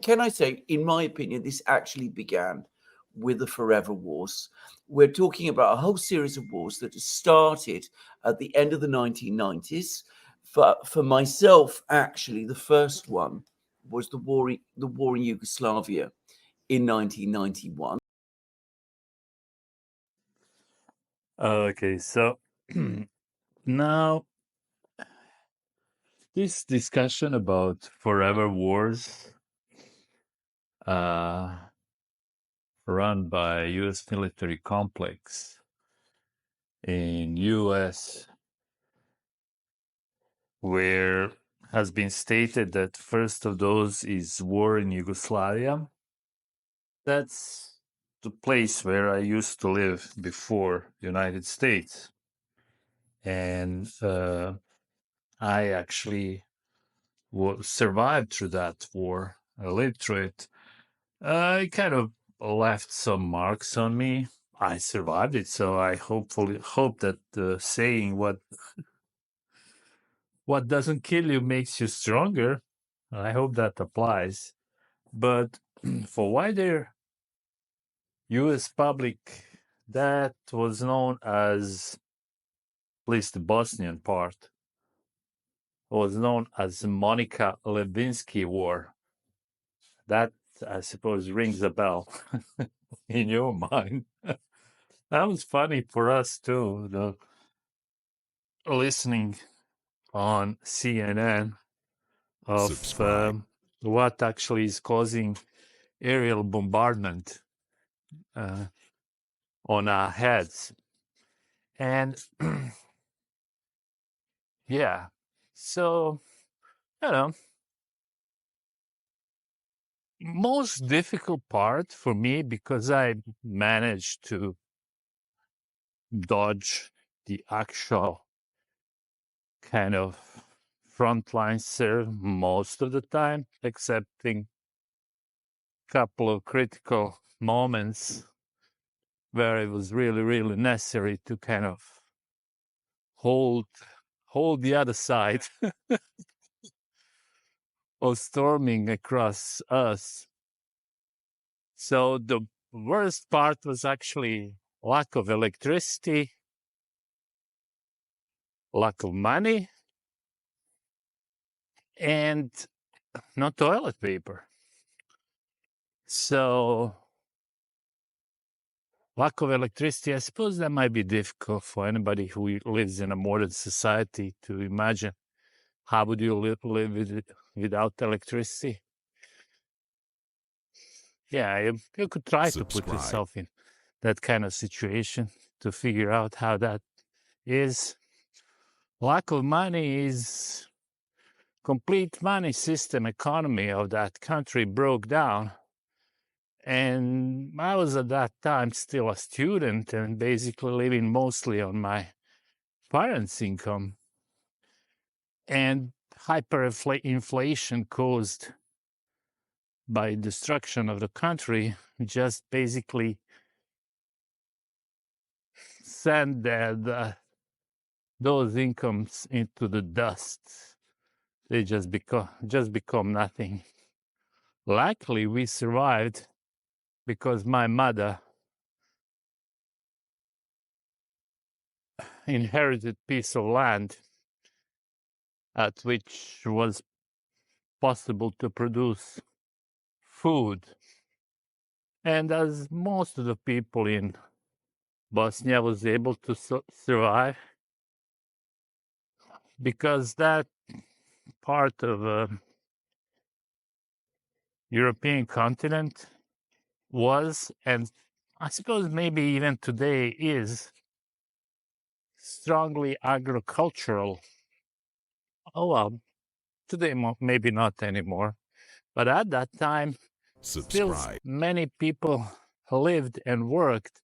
can I say, in my opinion, this actually began with the Forever Wars. We're talking about a whole series of wars that started at the end of the 1990s. For myself, actually, the first one was the war in Yugoslavia in 1991. Okay, so now this discussion about forever wars run by U.S. military complex in U.S., where has been stated that first of those is war in Yugoslavia. That's the place where I used to live before United States. And I actually survived through that war. I lived through it. It kind of left some marks on me. I survived it, so I hope that the saying what doesn't kill you makes you stronger, I hope that applies. But for wider U.S. public, that was known as, at least the Bosnian part, was known as the Monica Levinski War. That, I suppose, rings a bell in your mind. That was funny for us too, listening on CNN of what actually is causing aerial bombardment on our heads. And yeah, so, you know, most difficult part for me, because I managed to dodge the actual kind of frontline serve most of the time, excepting a couple of critical moments where it was really, really necessary to kind of hold the other side of storming across us. So the worst part was actually lack of electricity, lack of money, and no toilet paper. So lack of electricity, I suppose that might be difficult for anybody who lives in a modern society to imagine. How would you live without electricity? Yeah, you could try to put yourself in that kind of situation to figure out how that is. Lack of money is complete money system economy of that country broke down. And I was at that time still a student and basically living mostly on my parents' income. And hyperinflation caused by destruction of the country just basically send those incomes into the dust. They just become nothing. Luckily, we survived because my mother inherited piece of land at which was possible to produce food. And as most of the people in Bosnia was able to survive, because that part of European continent was, and I suppose maybe even today is, strongly agricultural. Oh well, today maybe not anymore, but at that time, still many people lived and worked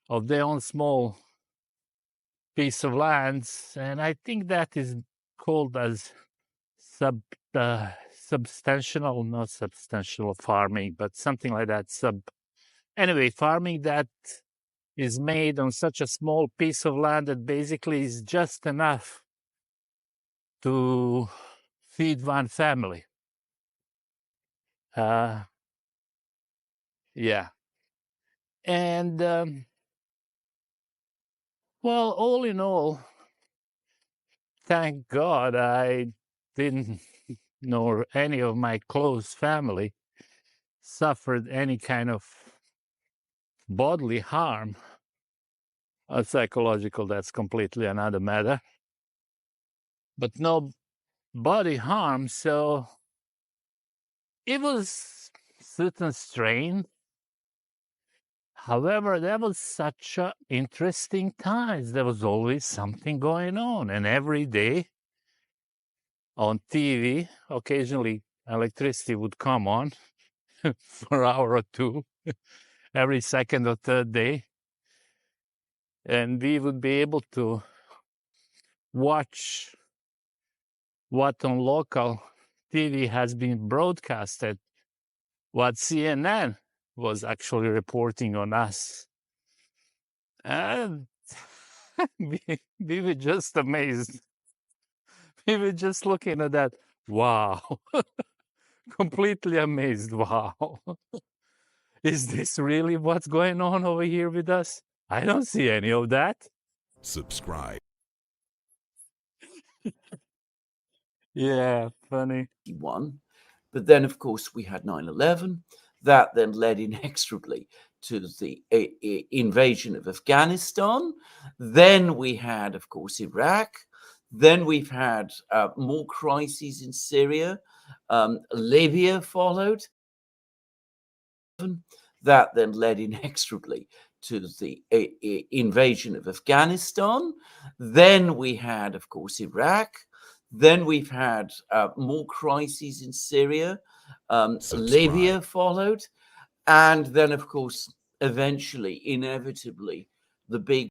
of their own small piece of lands, and I think that is called as substantial, not substantial farming, but something like that. Anyway, farming that is made on such a small piece of land that basically is just enough to feed one family. Yeah. And, well, all in all, thank God I didn't know any of my close family suffered any kind of bodily harm. Psychological, that's completely another matter. But no body harm, so it was certain strain. However, that was such a interesting times. There was always something going on, and every day on TV, occasionally electricity would come on for an hour or two, every second or third day, and we would be able to watch what on local TV has been broadcasted, what CNN was actually reporting on us. And we were just amazed. We were just looking at that. Wow. Completely amazed. Wow. Is this really what's going on over here with us? I don't see any of that. Subscribe. Yeah, funny. One. But then, of course, we had 9/11. That then led inexorably to the invasion of Afghanistan. Then we had, of course, Iraq. Then we've had more crises in Syria. Libya followed. That then led inexorably to the invasion of Afghanistan. Then we had, of course, Iraq. Then we've had more crises in Syria. Libya followed. And then, of course, eventually, inevitably, the big